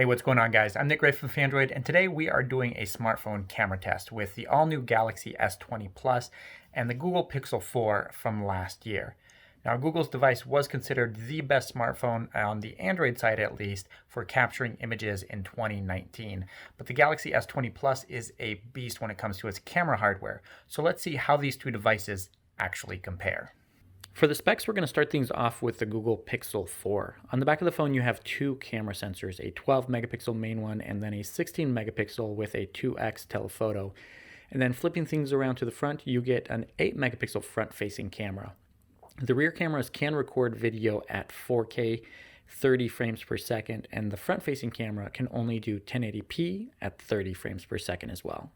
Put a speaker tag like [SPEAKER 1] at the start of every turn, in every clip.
[SPEAKER 1] Hey, what's going on, guys? I'm Nick Ray from Phandroid, and today we are doing a smartphone camera test with the all-new Galaxy S20 Plus and the Google Pixel 4 from last year. Now, Google's device was considered the best smartphone on the Android side, at least, for capturing images in 2019. But the Galaxy S20 Plus is a beast when it comes to its camera hardware. So let's see how these two devices actually compare. For the specs, we're going to start things off with the Google Pixel 4. On the back of the phone, you have two camera sensors, a 12 megapixel main one and then a 16 megapixel with a 2x telephoto. And then flipping things around to the front, you get an 8 megapixel front-facing camera. The rear cameras can record video at 4K, 30 frames per second, and the front-facing camera can only do 1080p at 30 frames per second as well.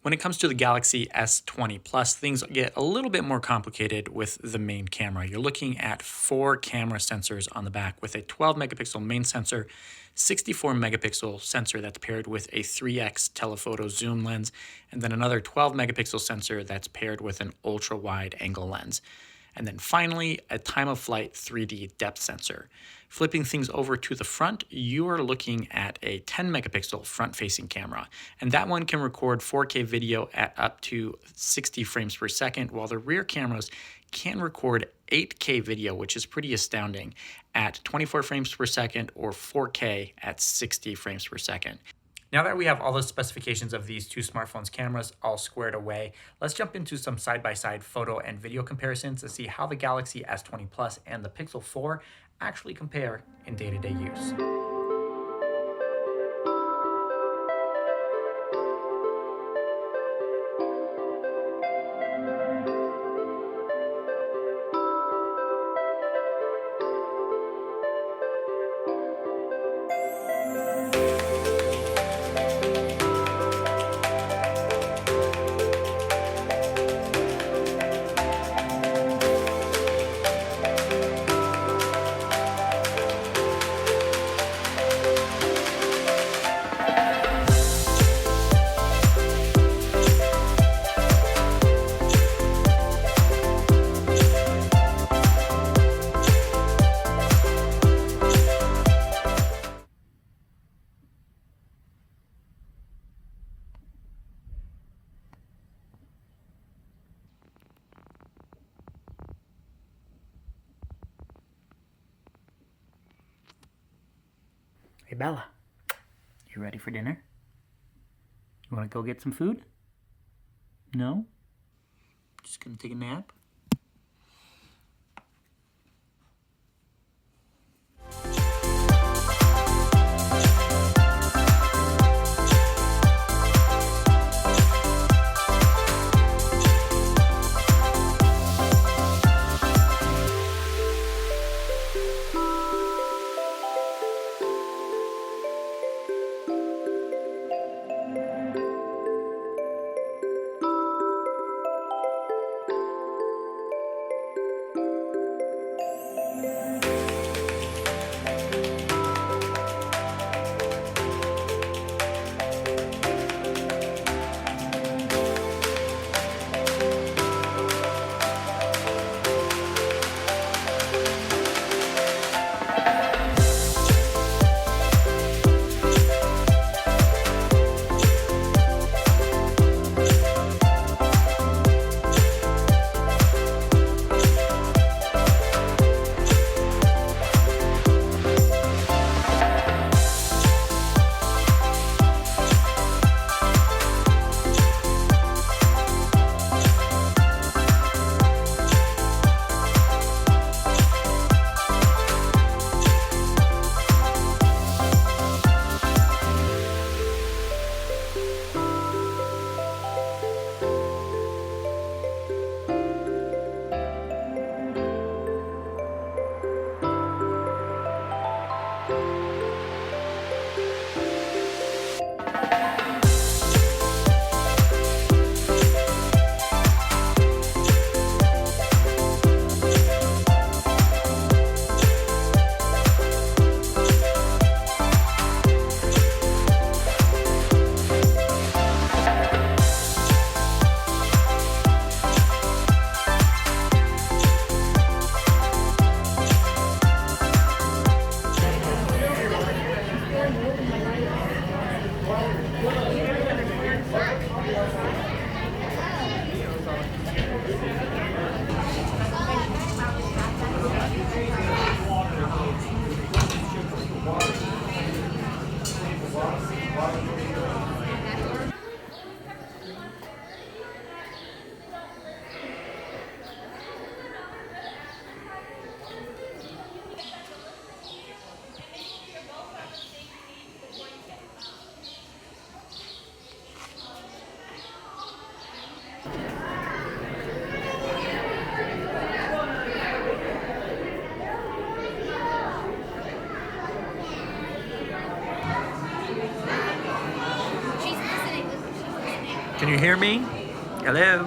[SPEAKER 1] When it comes to the Galaxy S20 Plus, things get a little bit more complicated with the main camera. You're looking at 4 camera sensors on the back with a 12 megapixel main sensor, 64 megapixel sensor that's paired with a 3x telephoto zoom lens, and then another 12 megapixel sensor that's paired with an ultra wide angle lens. And then finally, a time of flight 3D depth sensor. Flipping things over to the front, you are looking at a 10 megapixel front-facing camera. And that one can record 4K video at up to 60 frames per second, while the rear cameras can record 8K video, which is pretty astounding, at 24 frames per second or 4K at 60 frames per second. Now that we have all the specifications of these two smartphones' cameras all squared away, let's jump into some side-by-side photo and video comparisons to see how the Galaxy S20 Plus and the Pixel 4 actually compare in day-to-day use. Hey Bella, you ready for dinner? You want to go get some food? No? Just gonna take a nap? Can you hear me? Hello?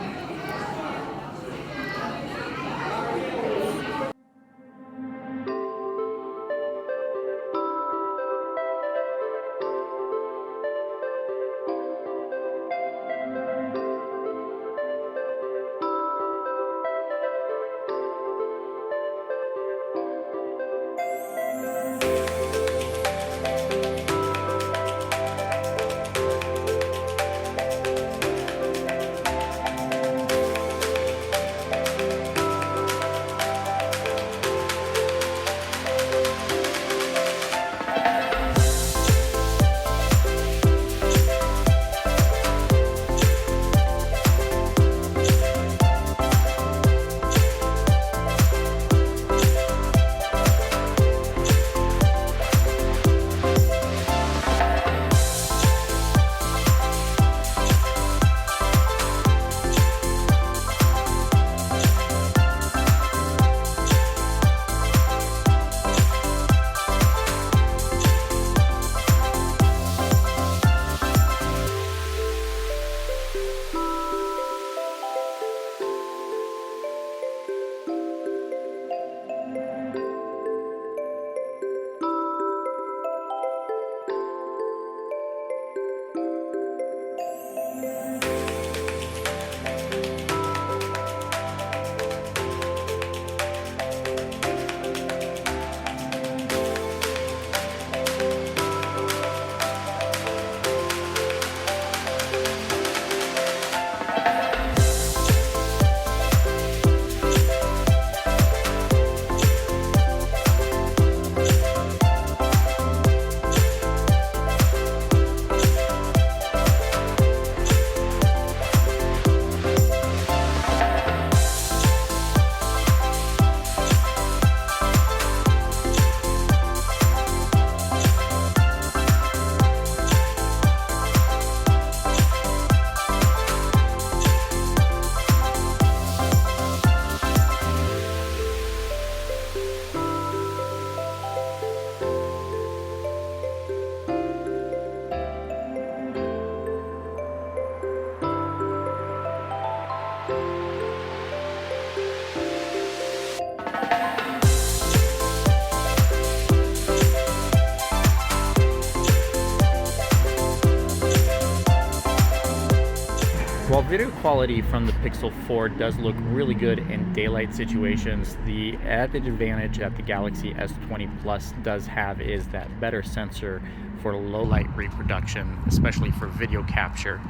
[SPEAKER 1] While video quality from the Pixel 4 does look really good in daylight situations, the added advantage that the Galaxy S20 Plus does have is that better sensor for low light reproduction, especially for video capture.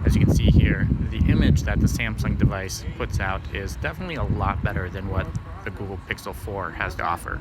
[SPEAKER 1] As you can see here, the image that the Samsung device puts out is definitely a lot better than what the Google Pixel 4 has to offer.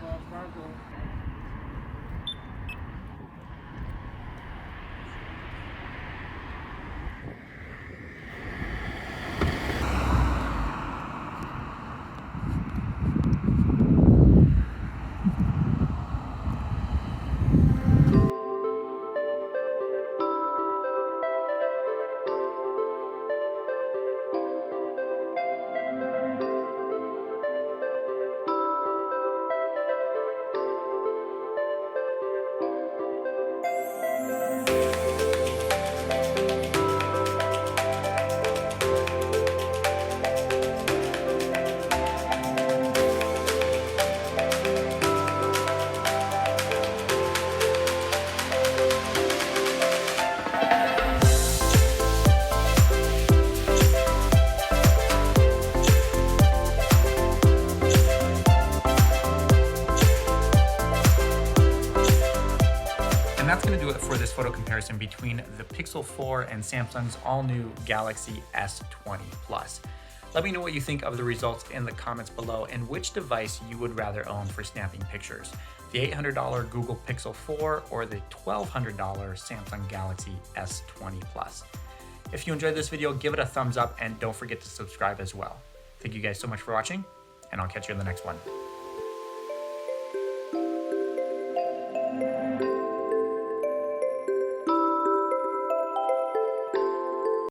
[SPEAKER 1] And that's going to do it for this photo comparison between the Pixel 4 and Samsung's all-new Galaxy S20 Plus. Let me know what you think of the results in the comments below and which device you would rather own for snapping pictures, the $800 Google Pixel 4 or the $1,200 Samsung Galaxy S20 Plus. If you enjoyed this video, give it a thumbs up and don't forget to subscribe as well. Thank you guys so much for watching, and I'll catch you in the next one.